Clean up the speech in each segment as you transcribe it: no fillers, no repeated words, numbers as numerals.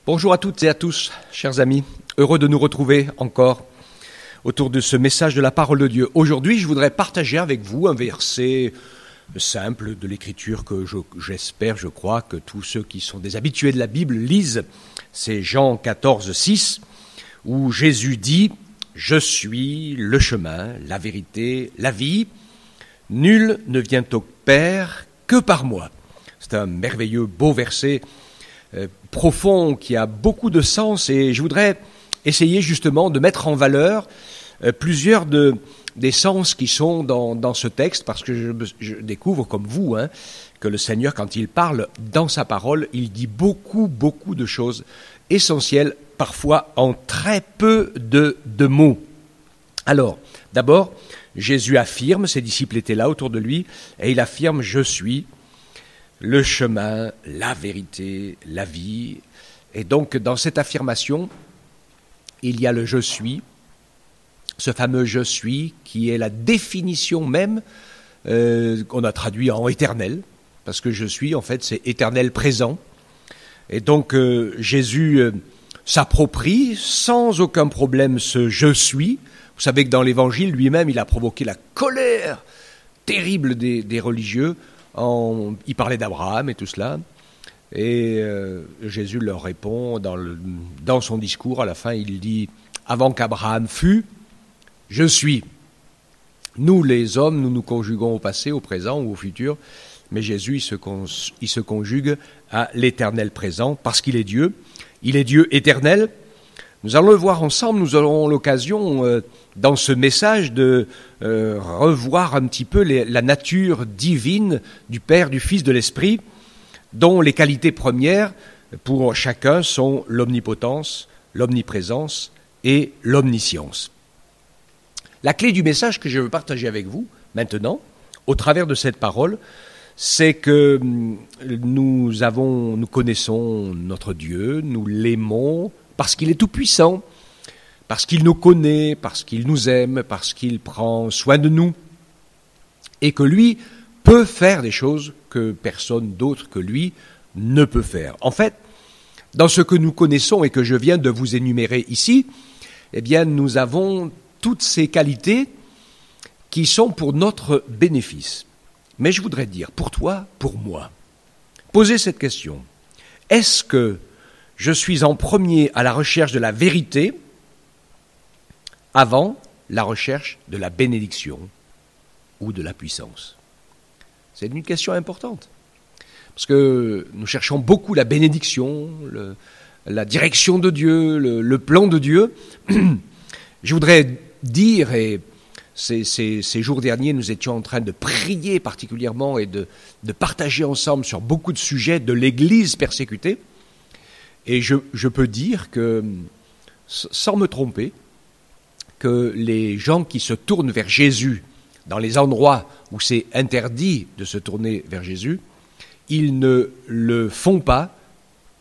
Bonjour à toutes et à tous, chers amis. Heureux de nous retrouver encore autour de ce message de la parole de Dieu. Aujourd'hui, je voudrais partager avec vous un verset simple de l'Écriture que j'espère, je crois, que tous ceux qui sont des habitués de la Bible lisent. C'est Jean 14, 6, où Jésus dit « Je suis le chemin, la vérité, la vie. Nul ne vient au Père que par moi. » C'est un merveilleux, beau verset profond qui a beaucoup de sens et je voudrais essayer justement de mettre en valeur plusieurs des sens qui sont dans ce texte parce que je découvre comme vous que le Seigneur, quand il parle dans sa parole, il dit beaucoup de choses essentielles, parfois en très peu de mots. Alors, d'abord, Jésus affirme, ses disciples étaient là autour de lui, et il affirme « Je suis » le chemin, la vérité, la vie. Et donc, dans cette affirmation, il y a le « je suis », ce fameux « je suis » qui est la définition même qu'on a traduit en « éternel », parce que « je suis », en fait, c'est « éternel présent ». Et donc, Jésus s'approprie sans aucun problème ce « je suis ». Vous savez que dans l'Évangile, lui-même, il a provoqué la colère terrible des religieux. Il parlait d'Abraham et tout cela, et Jésus leur répond dans son discours, à la fin il dit « Avant qu'Abraham fût, je suis ». Nous les hommes, nous nous conjuguons au passé, au présent ou au futur, mais Jésus il se conjugue à l'éternel présent, parce qu'il est Dieu, il est Dieu éternel. Nous allons le voir ensemble, nous aurons l'occasion dans ce message de revoir un petit peu la nature divine du Père, du Fils, de l'Esprit, dont les qualités premières pour chacun sont l'omnipotence, l'omniprésence et l'omniscience. La clé du message que je veux partager avec vous maintenant, au travers de cette parole, c'est que nous connaissons notre Dieu, nous l'aimons, parce qu'il est tout-puissant, parce qu'il nous connaît, parce qu'il nous aime, parce qu'il prend soin de nous, et que lui peut faire des choses que personne d'autre que lui ne peut faire. En fait, dans ce que nous connaissons et que je viens de vous énumérer ici, eh bien, nous avons toutes ces qualités qui sont pour notre bénéfice. Mais je voudrais dire, pour toi, pour moi, posez cette question. Est-ce que je suis en premier à la recherche de la vérité avant la recherche de la bénédiction ou de la puissance? C'est une question importante. Parce que nous cherchons beaucoup la bénédiction, la direction de Dieu, le plan de Dieu. Je voudrais dire, et ces jours derniers, nous étions en train de prier particulièrement et de partager ensemble sur beaucoup de sujets de l'Église persécutée. Et je peux dire que, sans me tromper, que les gens qui se tournent vers Jésus dans les endroits où c'est interdit de se tourner vers Jésus, ils ne le font pas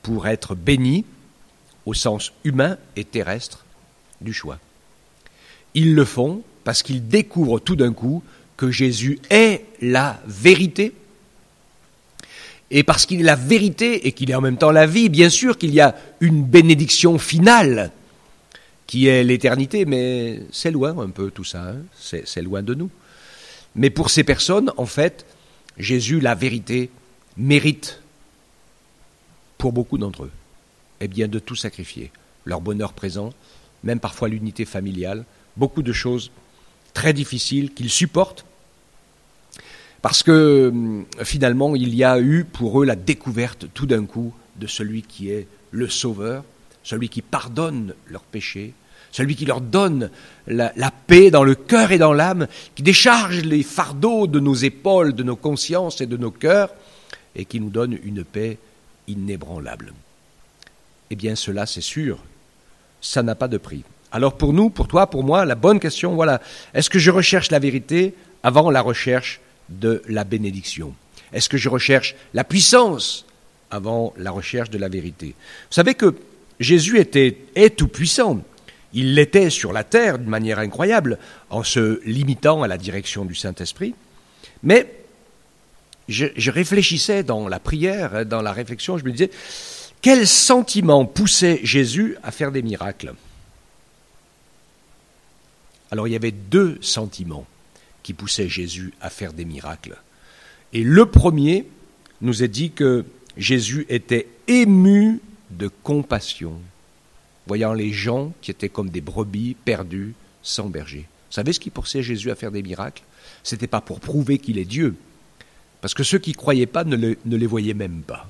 pour être bénis au sens humain et terrestre du choix. Ils le font parce qu'ils découvrent tout d'un coup que Jésus est la vérité. Et parce qu'il est la vérité et qu'il est en même temps la vie, bien sûr qu'il y a une bénédiction finale qui est l'éternité, mais c'est loin un peu tout ça, c'est loin de nous. Mais pour ces personnes, en fait, Jésus, la vérité, mérite, pour beaucoup d'entre eux, eh bien de tout sacrifier. Leur bonheur présent, même parfois l'unité familiale, beaucoup de choses très difficiles qu'ils supportent, parce que finalement, il y a eu pour eux la découverte tout d'un coup de celui qui est le Sauveur, celui qui pardonne leurs péchés, celui qui leur donne la paix dans le cœur et dans l'âme, qui décharge les fardeaux de nos épaules, de nos consciences et de nos cœurs, et qui nous donne une paix inébranlable. Eh bien cela, c'est sûr, ça n'a pas de prix. Alors pour nous, pour toi, pour moi, la bonne question, voilà, est-ce que je recherche la vérité avant la recherche de la bénédiction? Est-ce que je recherche la puissance avant la recherche de la vérité? Vous savez que Jésus est tout puissant. Il l'était sur la terre d'une manière incroyable, en se limitant à la direction du Saint-Esprit. Mais je réfléchissais dans la prière, dans la réflexion, je me disais, Quel sentiment poussait Jésus à faire des miracles ? Alors il y avait deux sentiments qui poussaient Jésus à faire des miracles. Et le premier nous est dit que Jésus était ému de compassion, voyant les gens qui étaient comme des brebis perdues sans berger. Vous savez ce qui poussait Jésus à faire des miracles ? Ce n'était pas pour prouver qu'il est Dieu, parce que ceux qui ne croyaient pas ne les voyaient même pas.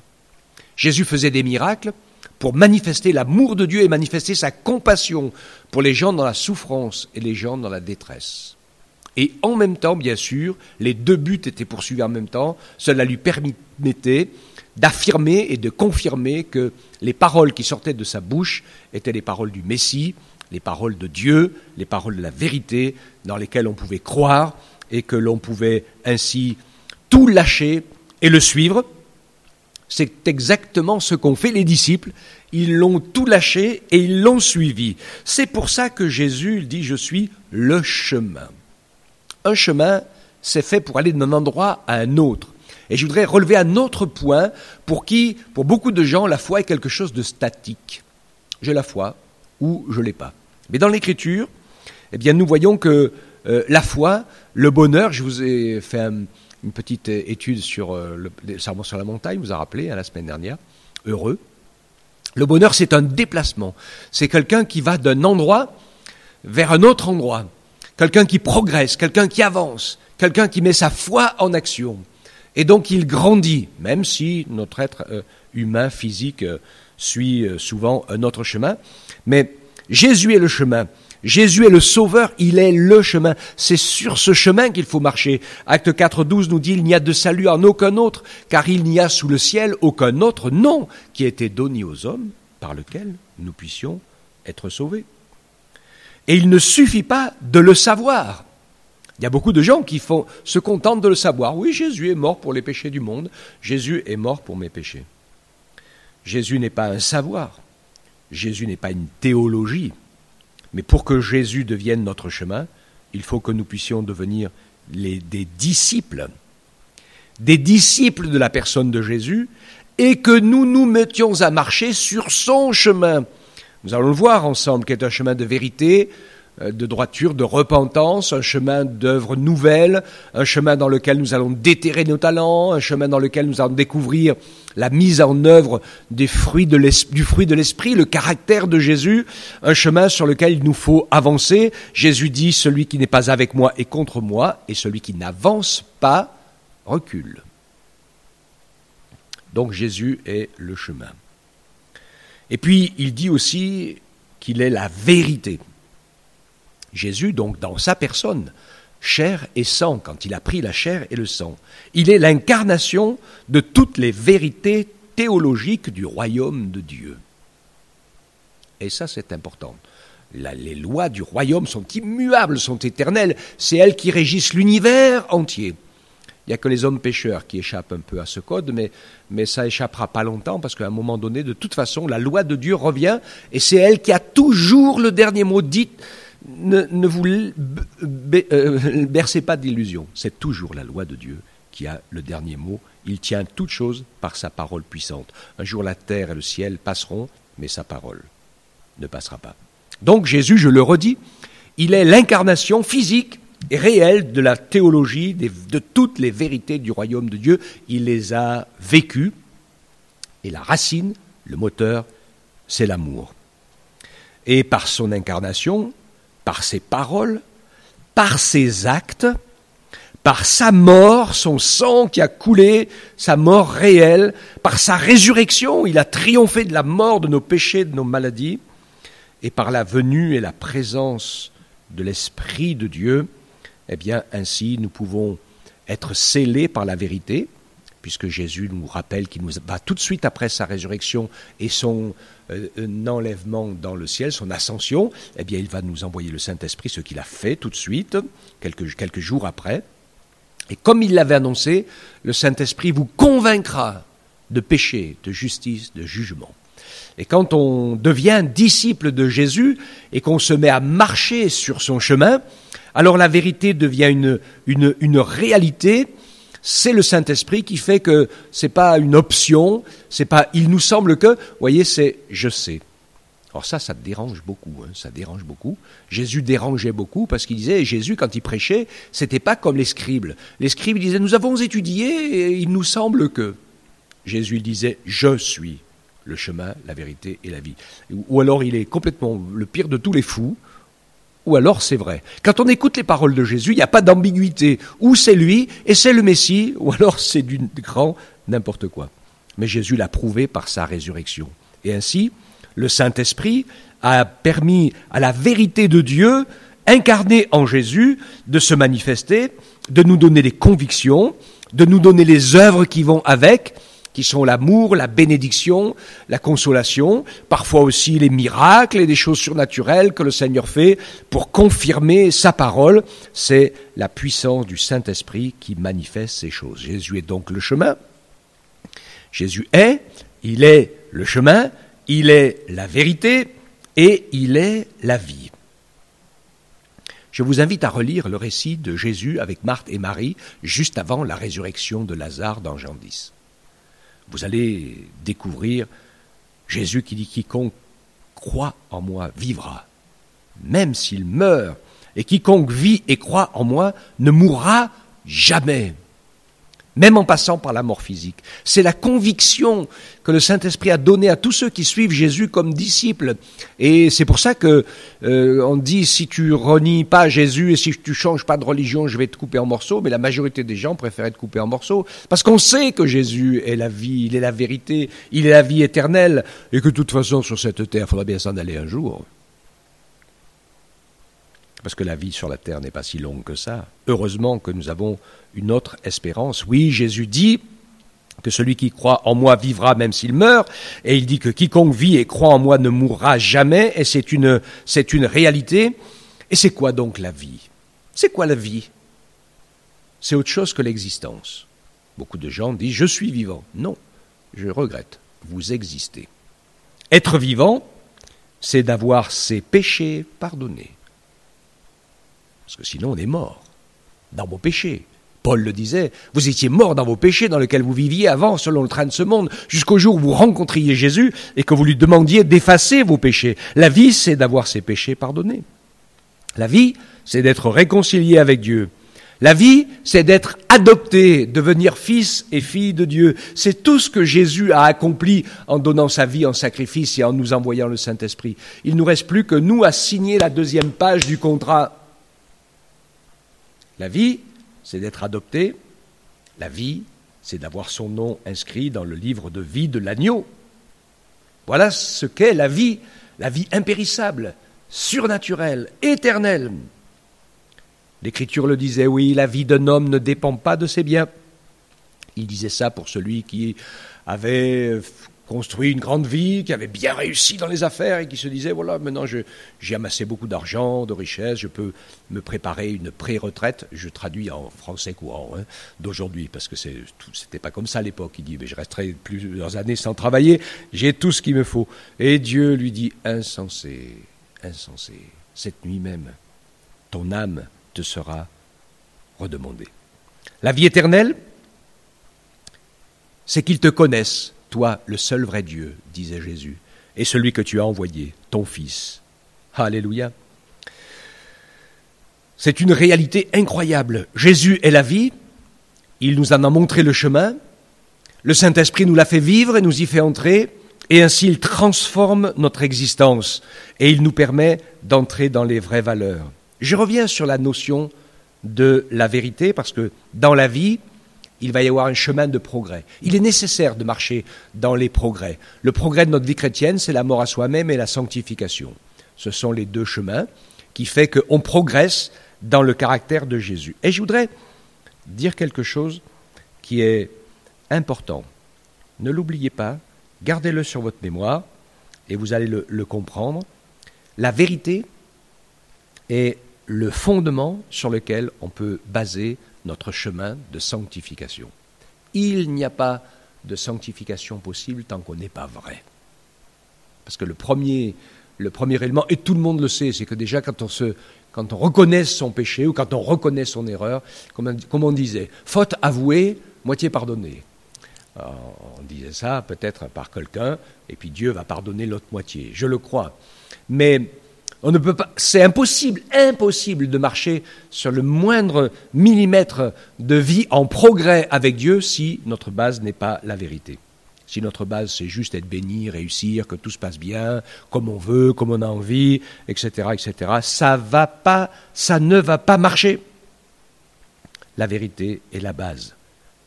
Jésus faisait des miracles pour manifester l'amour de Dieu et manifester sa compassion pour les gens dans la souffrance et les gens dans la détresse. Et en même temps, bien sûr, les deux buts étaient poursuivis en même temps. Cela lui permettait d'affirmer et de confirmer que les paroles qui sortaient de sa bouche étaient les paroles du Messie, les paroles de Dieu, les paroles de la vérité, dans lesquelles on pouvait croire et que l'on pouvait ainsi tout lâcher et le suivre. C'est exactement ce qu'ont fait les disciples. Ils l'ont tout lâché et ils l'ont suivi. C'est pour ça que Jésus dit « Je suis le chemin ». Un chemin, c'est fait pour aller d'un endroit à un autre. Et je voudrais relever un autre point pour beaucoup de gens, la foi est quelque chose de statique. J'ai la foi ou je ne l'ai pas. Mais dans l'Écriture, eh bien, nous voyons que la foi, le bonheur, je vous ai fait une petite étude sur le sermon sur la montagne, vous a rappelé la semaine dernière, heureux. Le bonheur, c'est un déplacement. C'est quelqu'un qui va d'un endroit vers un autre endroit. Quelqu'un qui progresse, quelqu'un qui avance, quelqu'un qui met sa foi en action. Et donc il grandit, même si notre être humain, physique, suit souvent un autre chemin. Mais Jésus est le chemin. Jésus est le sauveur, il est le chemin. C'est sur ce chemin qu'il faut marcher. Acte 4:12 nous dit « Il n'y a de salut en aucun autre, car il n'y a sous le ciel aucun autre nom qui ait été donné aux hommes par lequel nous puissions être sauvés. » Et il ne suffit pas de le savoir. Il y a beaucoup de gens qui se contentent de le savoir. Oui, Jésus est mort pour les péchés du monde. Jésus est mort pour mes péchés. Jésus n'est pas un savoir. Jésus n'est pas une théologie. Mais pour que Jésus devienne notre chemin, il faut que nous puissions devenir des disciples de la personne de Jésus, et que nous nous mettions à marcher sur son chemin. Nous allons le voir ensemble, qui est un chemin de vérité, de droiture, de repentance, un chemin d'œuvres nouvelles, un chemin dans lequel nous allons déterrer nos talents, un chemin dans lequel nous allons découvrir la mise en œuvre du fruit de l'esprit, le caractère de Jésus, un chemin sur lequel il nous faut avancer. Jésus dit « Celui qui n'est pas avec moi est contre moi, et celui qui n'avance pas recule ». Donc Jésus est le chemin. Et puis, il dit aussi qu'il est la vérité. Jésus, donc, dans sa personne, chair et sang, quand il a pris la chair et le sang, il est l'incarnation de toutes les vérités théologiques du royaume de Dieu. Et ça, c'est important. Les lois du royaume sont immuables, sont éternelles. C'est elles qui régissent l'univers entier. Il n'y a que les hommes pécheurs qui échappent un peu à ce code, mais ça échappera pas longtemps, parce qu'à un moment donné, de toute façon, la loi de Dieu revient, et c'est elle qui a toujours le dernier mot. Dites, ne vous bercez pas d'illusions. C'est toujours la loi de Dieu qui a le dernier mot. Il tient toutes choses par sa parole puissante. Un jour, la terre et le ciel passeront, mais sa parole ne passera pas. Donc Jésus, je le redis, il est l'incarnation physique et réelle de la théologie, de toutes les vérités du royaume de Dieu. Il les a vécues, et la racine, le moteur, c'est l'amour. Et par son incarnation, par ses paroles, par ses actes, par sa mort, son sang qui a coulé, sa mort réelle, par sa résurrection, il a triomphé de la mort, de nos péchés, de nos maladies, et par la venue et la présence de l'Esprit de Dieu, eh bien, ainsi, nous pouvons être scellés par la vérité, puisque Jésus nous rappelle qu'il nous va tout de suite après sa résurrection et son enlèvement dans le ciel, son ascension, eh bien, il va nous envoyer le Saint-Esprit, ce qu'il a fait tout de suite, quelques jours après. Et comme il l'avait annoncé, le Saint-Esprit vous convaincra de péché, de justice, de jugement. Et quand on devient disciple de Jésus et qu'on se met à marcher sur son chemin, alors la vérité devient une réalité C'est le Saint-Esprit qui fait que c'est pas une option, c'est pas il nous semble que, vous voyez, c'est je sais. Alors ça dérange beaucoup, ça dérange beaucoup. Jésus dérangeait beaucoup parce qu'il disait, Jésus quand il prêchait, c'était pas comme les scribes. Les scribes disaient, nous avons étudié et il nous semble que. Jésus il disait, je suis le chemin, la vérité et la vie. Ou alors il est complètement le pire de tous les fous, ou alors c'est vrai. Quand on écoute les paroles de Jésus, il n'y a pas d'ambiguïté. Ou c'est lui et c'est le Messie, ou alors c'est du grand n'importe quoi. Mais Jésus l'a prouvé par sa résurrection. Et ainsi, le Saint-Esprit a permis à la vérité de Dieu, incarnée en Jésus, de se manifester, de nous donner des convictions, de nous donner les œuvres qui vont avec, qui sont l'amour, la bénédiction, la consolation, parfois aussi les miracles et des choses surnaturelles que le Seigneur fait pour confirmer sa parole. C'est la puissance du Saint-Esprit qui manifeste ces choses. Jésus est donc le chemin. Jésus il est le chemin, il est la vérité et il est la vie. Je vous invite à relire le récit de Jésus avec Marthe et Marie juste avant la résurrection de Lazare dans Jean 10. Vous allez découvrir Jésus qui dit « Quiconque croit en moi vivra, même s'il meurt, et quiconque vit et croit en moi ne mourra jamais. » Même en passant par la mort physique. C'est la conviction que le Saint-Esprit a donnée à tous ceux qui suivent Jésus comme disciples. Et c'est pour ça que on dit, si tu renies pas Jésus et si tu changes pas de religion, je vais te couper en morceaux. Mais la majorité des gens préfèrent être coupés en morceaux. Parce qu'on sait que Jésus est la vie, il est la vérité, il est la vie éternelle. Et que de toute façon, sur cette terre, il faudra bien s'en aller un jour. Parce que la vie sur la terre n'est pas si longue que ça. Heureusement que nous avons une autre espérance. Oui, Jésus dit que celui qui croit en moi vivra même s'il meurt, et il dit que quiconque vit et croit en moi ne mourra jamais, et c'est une réalité. Et c'est quoi donc la vie? C'est quoi la vie? C'est autre chose que l'existence. Beaucoup de gens disent « je suis vivant ». Non, je regrette, vous existez. Être vivant, c'est d'avoir ses péchés pardonnés. Parce que sinon on est mort dans vos péchés. Paul le disait, vous étiez morts dans vos péchés dans lesquels vous viviez avant, selon le train de ce monde, jusqu'au jour où vous rencontriez Jésus et que vous lui demandiez d'effacer vos péchés. La vie, c'est d'avoir ses péchés pardonnés. La vie, c'est d'être réconcilié avec Dieu. La vie, c'est d'être adopté, devenir fils et fille de Dieu. C'est tout ce que Jésus a accompli en donnant sa vie en sacrifice et en nous envoyant le Saint-Esprit. Il ne nous reste plus que nous à signer la deuxième page du contrat. La vie, c'est d'être adopté. La vie, c'est d'avoir son nom inscrit dans le livre de vie de l'agneau. Voilà ce qu'est la vie impérissable, surnaturelle, éternelle. L'Écriture le disait, oui, la vie d'un homme ne dépend pas de ses biens. Il disait ça pour celui qui avait construit une grande vie, qui avait bien réussi dans les affaires et qui se disait, voilà, maintenant j'ai amassé beaucoup d'argent, de richesses, je peux me préparer une pré-retraite. Je traduis en français courant d'aujourd'hui, parce que c'était pas comme ça à l'époque. Il dit, mais je resterai plusieurs années sans travailler, j'ai tout ce qu'il me faut. Et Dieu lui dit, insensé, insensé, cette nuit même, ton âme te sera redemandée. La vie éternelle, c'est qu'ils te connaissent, toi, le seul vrai Dieu, disait Jésus, et celui que tu as envoyé, ton Fils. Alléluia. C'est une réalité incroyable. Jésus est la vie, il nous en a montré le chemin, le Saint-Esprit nous l'a fait vivre et nous y fait entrer, et ainsi il transforme notre existence, et il nous permet d'entrer dans les vraies valeurs. Je reviens sur la notion de la vérité, parce que dans la vie, il va y avoir un chemin de progrès. Il est nécessaire de marcher dans les progrès. Le progrès de notre vie chrétienne, c'est la mort à soi-même et la sanctification. Ce sont les deux chemins qui font qu'on progresse dans le caractère de Jésus. Et je voudrais dire quelque chose qui est important. Ne l'oubliez pas, gardez-le sur votre mémoire et vous allez le comprendre. La vérité est le fondement sur lequel on peut baser notre chemin de sanctification. Il n'y a pas de sanctification possible tant qu'on n'est pas vrai. Parce que le premier le premier élément, et tout le monde le sait, c'est que déjà quand on reconnaît son péché ou quand on reconnaît son erreur, comme on disait, faute avouée, moitié pardonnée. Alors, on disait ça peut-être par quelqu'un, et puis Dieu va pardonner l'autre moitié. Je le crois. Mais on ne peut pas, c'est impossible de marcher sur le moindre millimètre de vie en progrès avec Dieu si notre base n'est pas la vérité. Si notre base, c'est juste être béni, réussir, que tout se passe bien, comme on veut, comme on a envie, etc., ça ne va pas marcher. La vérité est la base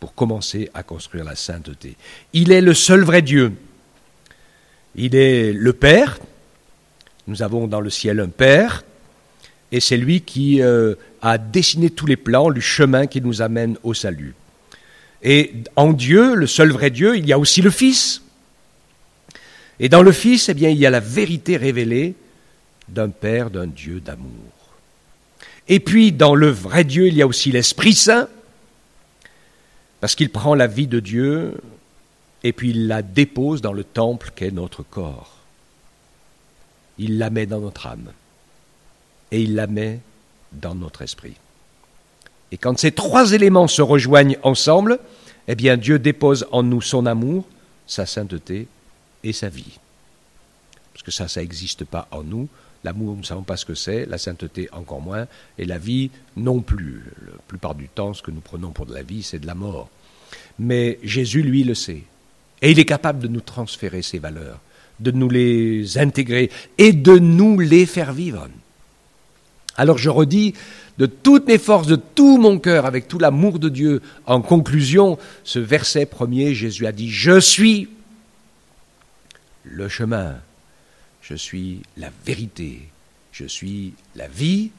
pour commencer à construire la sainteté. Il est le seul vrai Dieu. Il est le Père. Nous avons dans le ciel un Père, et c'est lui qui a dessiné tous les plans, le chemin qui nous amène au salut. Et en Dieu, le seul vrai Dieu, il y a aussi le Fils. Et dans le Fils, eh bien, il y a la vérité révélée d'un Père, d'un Dieu d'amour. Et puis, dans le vrai Dieu, il y a aussi l'Esprit Saint, parce qu'il prend la vie de Dieu et puis il la dépose dans le temple qu'est notre corps. Il la met dans notre âme et il la met dans notre esprit. Et quand ces trois éléments se rejoignent ensemble, eh bien Dieu dépose en nous son amour, sa sainteté et sa vie. Parce que ça n'existe pas en nous. L'amour, nous ne savons pas ce que c'est, la sainteté encore moins, et la vie non plus. La plupart du temps, ce que nous prenons pour de la vie, c'est de la mort. Mais Jésus, lui, le sait. Et il est capable de nous transférer ces valeurs, de nous les intégrer et de nous les faire vivre. Alors je redis de toutes mes forces, de tout mon cœur, avec tout l'amour de Dieu, en conclusion, ce verset premier, Jésus a dit « Je suis le chemin ». Je suis la vérité, je suis la vie,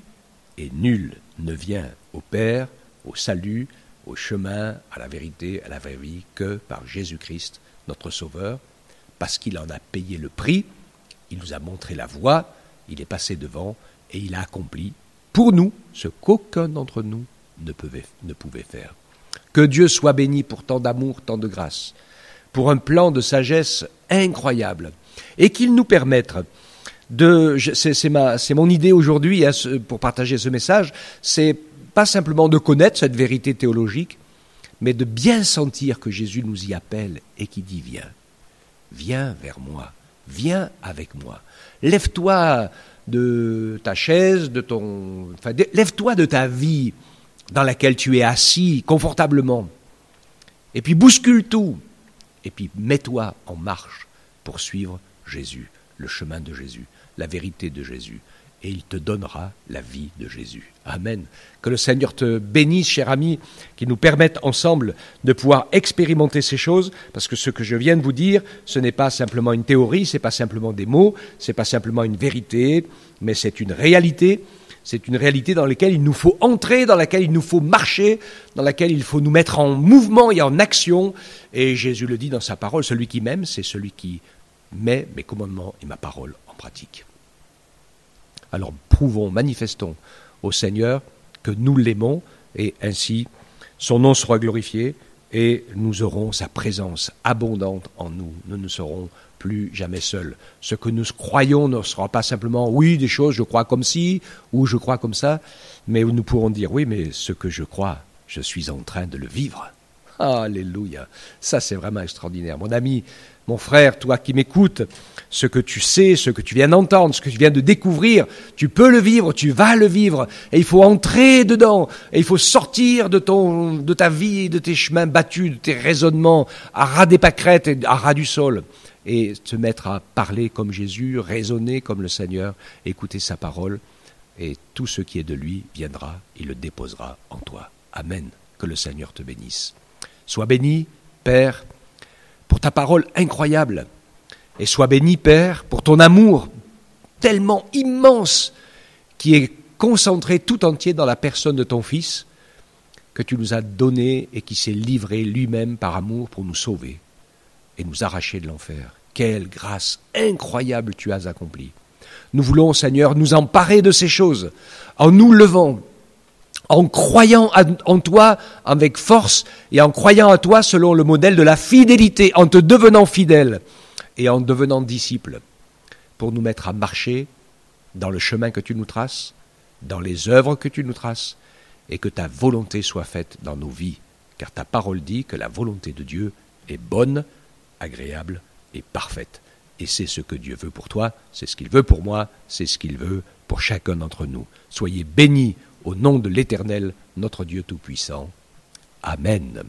et nul ne vient au Père, au salut, au chemin, à la vérité, à la vraie vie, que par Jésus-Christ, notre Sauveur, parce qu'il en a payé le prix, il nous a montré la voie, il est passé devant, et il a accompli pour nous ce qu'aucun d'entre nous ne pouvait faire. Que Dieu soit béni pour tant d'amour, tant de grâce, pour un plan de sagesse incroyable, et qu'il nous permette c'est mon idée aujourd'hui pour partager ce message, c'est pas simplement de connaître cette vérité théologique, mais de bien sentir que Jésus nous y appelle et qui dit viens vers moi, viens avec moi, lève-toi de ta chaise, lève-toi de ta vie dans laquelle tu es assis confortablement, et puis bouscule tout, et puis mets-toi en marche pour suivre Jésus, le chemin de Jésus, la vérité de Jésus, et il te donnera la vie de Jésus. Amen. Que le Seigneur te bénisse, cher ami, qu'il nous permette ensemble de pouvoir expérimenter ces choses, parce que ce que je viens de vous dire, ce n'est pas simplement une théorie, ce n'est pas simplement des mots, ce n'est pas simplement une vérité, mais c'est une réalité. C'est une réalité dans laquelle il nous faut entrer, dans laquelle il nous faut marcher, dans laquelle il faut nous mettre en mouvement et en action. Et Jésus le dit dans sa parole, celui qui m'aime, c'est celui qui met mes commandements et ma parole en pratique. Alors prouvons, manifestons au Seigneur que nous l'aimons et ainsi son nom sera glorifié et nous aurons sa présence abondante en nous. Nous ne serons plus jamais seuls. Ce que nous croyons ne sera pas simplement oui, des choses, je crois comme ci ou je crois comme ça, mais nous pourrons dire oui, mais ce que je crois, je suis en train de le vivre. Alléluia. Ça, c'est vraiment extraordinaire. Mon ami, mon frère, toi qui m'écoutes, ce que tu sais, ce que tu viens d'entendre, ce que tu viens de découvrir, tu peux le vivre, tu vas le vivre. Et il faut entrer dedans. Et il faut sortir de ta vie, de tes chemins battus, de tes raisonnements à ras des pâquerettes et à ras du sol. Et te mettre à parler comme Jésus, raisonner comme le Seigneur, écouter sa parole. Et tout ce qui est de lui viendra, il le déposera en toi. Amen. Que le Seigneur te bénisse. Sois béni, Père, pour ta parole incroyable. Et sois béni, Père, pour ton amour tellement immense qui est concentré tout entier dans la personne de ton Fils que tu nous as donné et qui s'est livré lui-même par amour pour nous sauver et nous arracher de l'enfer. Quelle grâce incroyable tu as accomplie. Nous voulons, Seigneur, nous emparer de ces choses en nous levant, en croyant en toi avec force et en croyant à toi selon le modèle de la fidélité, en te devenant fidèle et en devenant disciple. pour nous mettre à marcher dans le chemin que tu nous traces, dans les œuvres que tu nous traces, et que ta volonté soit faite dans nos vies, car ta parole dit que la volonté de Dieu est bonne, agréable et parfaite. Et c'est ce que Dieu veut pour toi, c'est ce qu'il veut pour moi, c'est ce qu'il veut pour chacun d'entre nous. Soyez bénis au nom de l'Éternel, notre Dieu Tout-Puissant. Amen.